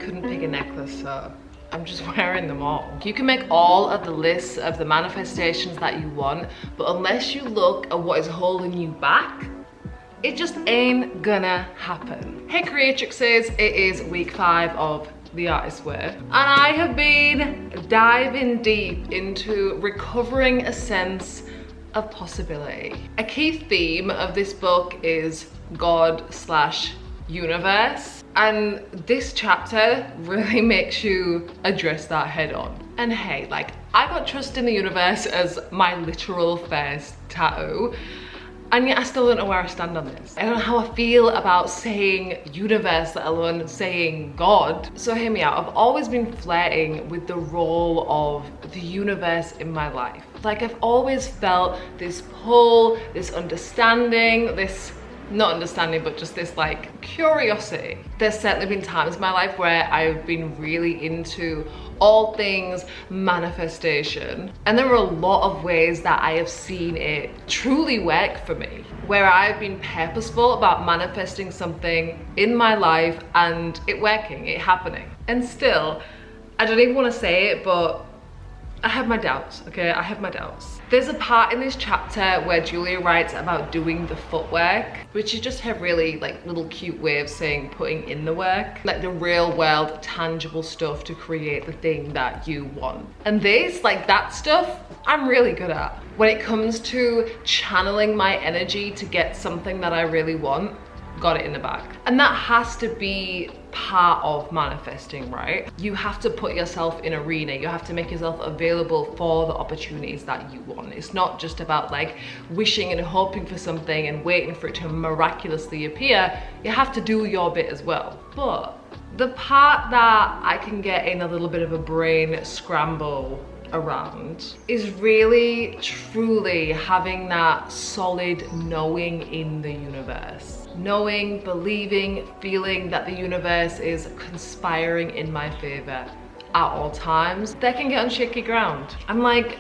couldn't pick a necklace, so I'm just wearing them all. You can make all of the lists of the manifestations that you want, but unless you look at what is holding you back, it just ain't gonna happen. Hey Creatrixes, it is week 5 of The Artist's Way, and I have been diving deep into recovering a sense of possibility. A key theme of this book is God/universe, and this chapter really makes you address that head on. And hey, like, I got trust in the universe as my literal first tattoo, and yet I still don't know where I stand on this. I don't know how I feel about saying universe, let alone saying God. So hear me out. I've always been flirting with the role of the universe in my life. Like, I've always felt this pull, this understanding, this, not understanding, but just this like curiosity. There's certainly been times in my life where I've been really into all things manifestation, and there are a lot of ways that I have seen it truly work for me, where I've been purposeful about manifesting something in my life and it working, it happening. And still, I don't even want to say it, but I have my doubts, okay? I have my doubts. There's a part in this chapter where Julia writes about doing the footwork, which is just her really like little cute way of saying putting in the work, like the real world tangible stuff to create the thing that you want. And this, like that stuff, I'm really good at. When it comes to channeling my energy to get something that I really want, got it in the bag. And that has to be part of manifesting, right? You have to put yourself in arena. You have to make yourself available for the opportunities that you want. It's not just about like wishing and hoping for something and waiting for it to miraculously appear. You have to do your bit as well. But the part that I can get in a little bit of a brain scramble around is really truly having that solid knowing in the universe. Knowing, believing, feeling that the universe is conspiring in my favor at all times. That can get on shaky ground. I'm like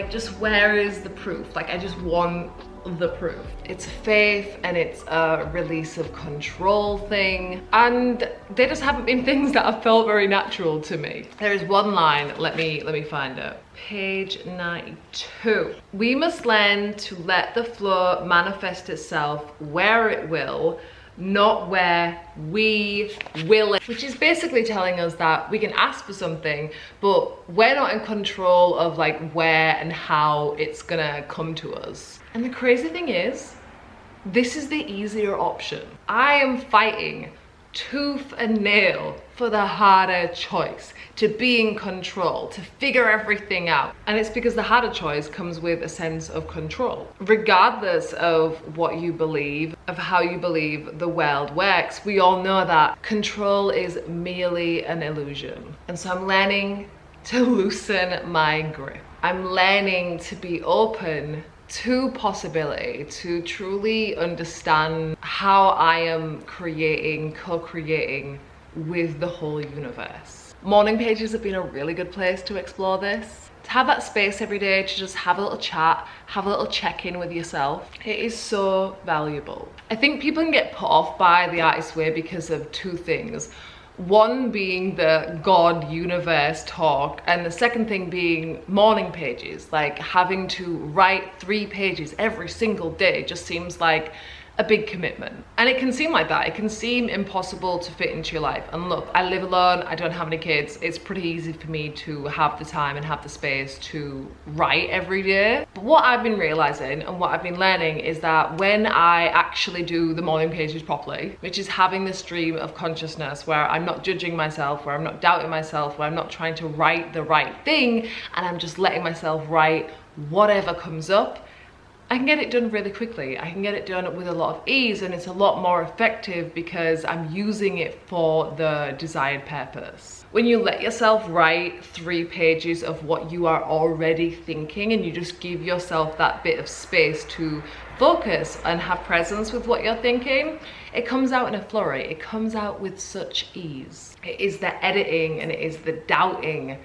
just where is the proof? Like, I just want the proof. It's faith and it's a release of control thing, and they just haven't been things that have felt very natural to me. There is one line, let me find it. Page 92. We must learn to let the flow manifest itself where it will, not where we will it. Which is basically telling us that we can ask for something, but we're not in control of like where and how it's gonna come to us. And the crazy thing is, this is the easier option. I am fighting tooth and nail for the harder choice, to be in control, to figure everything out. And it's because the harder choice comes with a sense of control. Regardless of what you believe, of how you believe the world works, we all know that control is merely an illusion. And so I'm learning to loosen my grip. I'm learning to be open to possibility, to truly understand how I am creating, co-creating with the whole universe. Morning pages have been a really good place to explore this. To have that space every day to just have a little chat, have a little check-in with yourself. It is so valuable. I think people can get put off by The Artist's Way because of two things. One being the God universe talk, and the second thing being morning pages. Like, having to write 3 pages every single day just seems like a big commitment. And it can seem like that. It can seem impossible to fit into your life. And look, I live alone, I don't have any kids. It's pretty easy for me to have the time and have the space to write every day. But what I've been realizing and what I've been learning is that when I actually do the morning pages properly, which is having this stream of consciousness where I'm not judging myself, where I'm not doubting myself, where I'm not trying to write the right thing, and I'm just letting myself write whatever comes up, I can get it done really quickly. I can get it done with a lot of ease, and it's a lot more effective because I'm using it for the desired purpose. When you let yourself write 3 pages of what you are already thinking, and you just give yourself that bit of space to focus and have presence with what you're thinking, it comes out in a flurry. It comes out with such ease. It is the editing and it is the doubting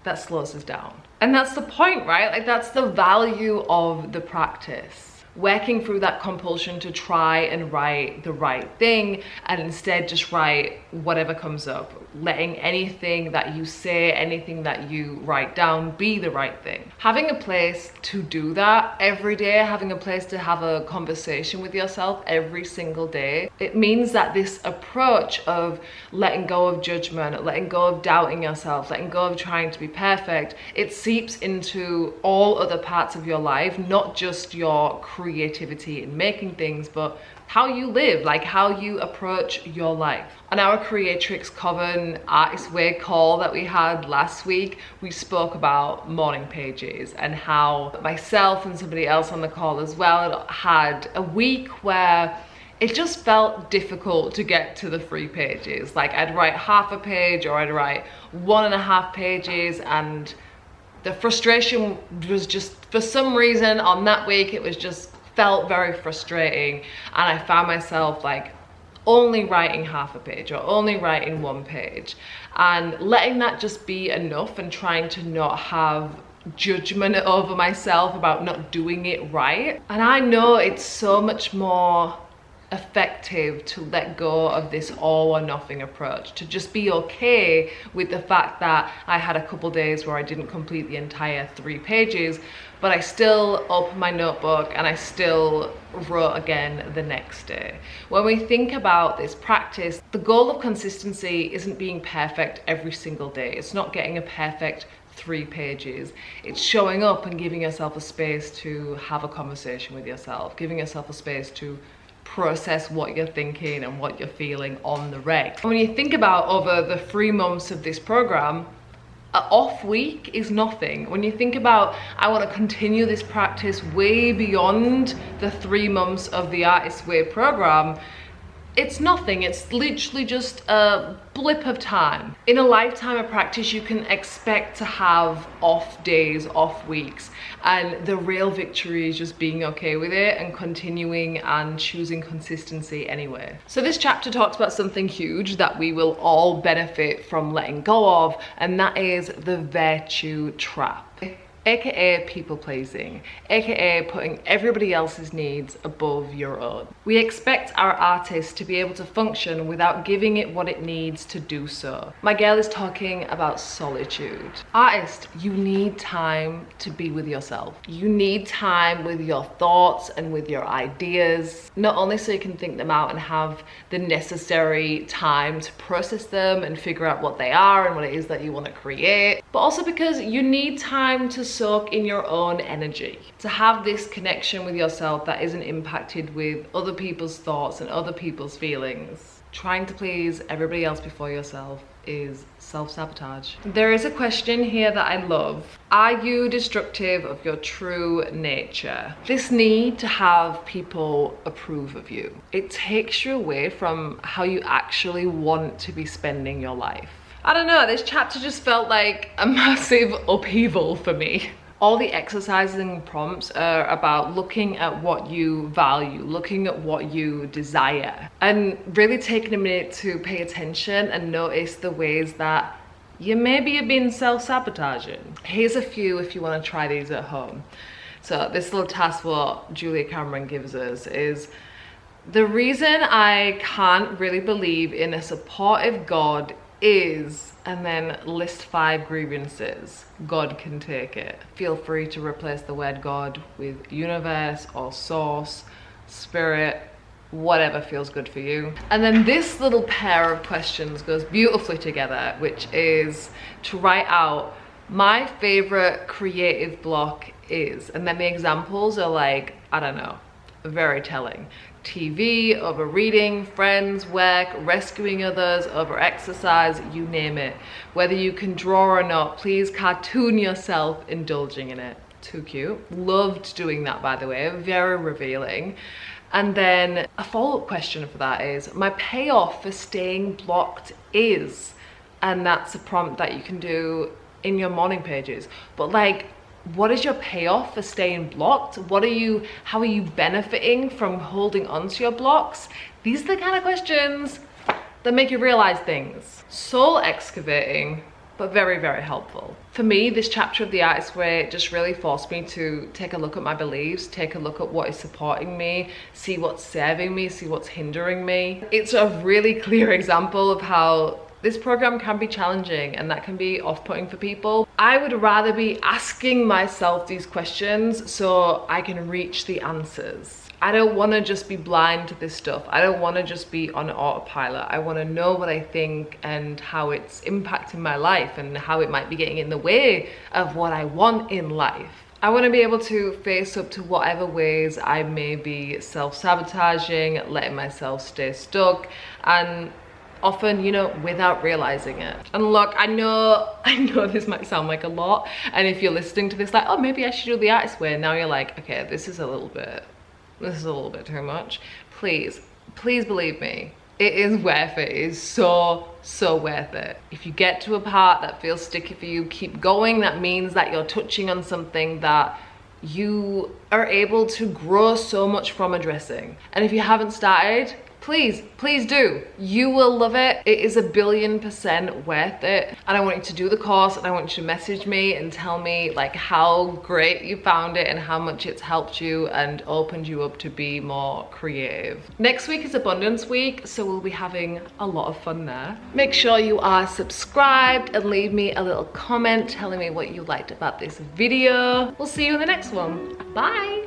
that slows us down. And that's the point, right? Like, that's the value of the practice. working through that compulsion to try and write the right thing and instead just write whatever comes up, letting anything that you say, anything that you write down be the right thing. Having a place to do that every day, having a place to have a conversation with yourself every single day, it means that this approach of letting go of judgment, letting go of doubting yourself, letting go of trying to be perfect, it seeps into all other parts of your life, not just your creativity in making things, but how you live, like how you approach your life. On our Creatrix Coven Artist Way call that we had last week, we spoke about morning pages and how myself and somebody else on the call as well had a week where it just felt difficult to get to the 3 pages. Like I'd write half a page or I'd write 1.5 pages, and the frustration was just, for some reason on that week, it was just felt very frustrating, and I found myself like only writing half a page or only writing 1 page, and letting that just be enough and trying to not have judgment over myself about not doing it right. And I know it's so much more effective to let go of this all or nothing approach, to just be okay with the fact that I had a couple days where I didn't complete the entire 3 pages, but I still opened my notebook and I still wrote again the next day. When we think about this practice, the goal of consistency isn't being perfect every single day. It's not getting a perfect 3 pages. It's showing up and giving yourself a space to have a conversation with yourself, giving yourself a space to process what you're thinking and what you're feeling on the reg. When you think about over the 3 months of this program, an off week is nothing. When you think about, I want to continue this practice way beyond the 3 months of the Artist Way program, it's nothing. It's literally just a blip of time. In a lifetime of practice, you can expect to have off days, off weeks, and the real victory is just being okay with it and continuing and choosing consistency anyway. So this chapter talks about something huge that we will all benefit from letting go of, and that is the virtue trap. AKA people pleasing, AKA putting everybody else's needs above your own. We expect our artist to be able to function without giving it what it needs to do so. My girl is talking about solitude. Artist, you need time to be with yourself. You need time with your thoughts and with your ideas, not only so you can think them out and have the necessary time to process them and figure out what they are and what it is that you want to create, but also because you need time to soak in your own energy, to have this connection with yourself that isn't impacted with other people's thoughts and other people's feelings. Trying to please everybody else before yourself is self-sabotage. There is a question here that I love. Are you destructive of your true nature? This need to have people approve of you, it takes you away from how you actually want to be spending your life. I don't know, this chapter just felt like a massive upheaval for me. All the exercises and prompts are about looking at what you value, looking at what you desire, and really taking a minute to pay attention and notice the ways that you maybe have been self-sabotaging. Here's a few if you want to try these at home. So this little task what Julia Cameron gives us is, the reason I can't really believe in a supportive God is, and then list 5 grievances. God can take it. Feel free to replace the word God with universe or source, spirit, whatever feels good for you. And then this little pair of questions goes beautifully together, which is to write out my favorite creative block is, and then the examples are like, I don't know, very telling. TV, over reading, friends, work, rescuing others, over exercise, you name it. Whether you can draw or not, please cartoon yourself indulging in it. Too cute. Loved doing that, by the way, very revealing. And then a follow-up question for that is, my payoff for staying blocked is, and that's a prompt that you can do in your morning pages. But like, what is your payoff for staying blocked? How are you benefiting from holding on to your blocks? These are the kind of questions that make you realize things. Soul excavating but very, very helpful. For me, this chapter of The Artist's Way just really forced me to take a look at my beliefs, take a look at what is supporting me, see what's serving me, see what's hindering me. It's a really clear example of how this program can be challenging and that can be off-putting for people. I would rather be asking myself these questions so I can reach the answers. I don't want to just be blind to this stuff. I don't want to just be on autopilot. I want to know what I think and how it's impacting my life and how it might be getting in the way of what I want in life. I want to be able to face up to whatever ways I may be self-sabotaging, letting myself stay stuck, and often, you know, without realizing it. And look, I know this might sound like a lot, and if you're listening to this like, oh, maybe I should do The Artist's Way, now you're like, okay, this is a little bit too much. Please believe me, it is worth it. It is so worth it. If you get to a part that feels sticky for you, keep going. That means that you're touching on something that you are able to grow so much from addressing. And if you haven't started, please do. You will love it. It is 1,000,000,000% worth it. And I want you to do the course, and I want you to message me and tell me like how great you found it and how much it's helped you and opened you up to be more creative. Next week is Abundance Week, so we'll be having a lot of fun there. Make sure you are subscribed and leave me a little comment telling me what you liked about this video. We'll see you in the next one. Bye.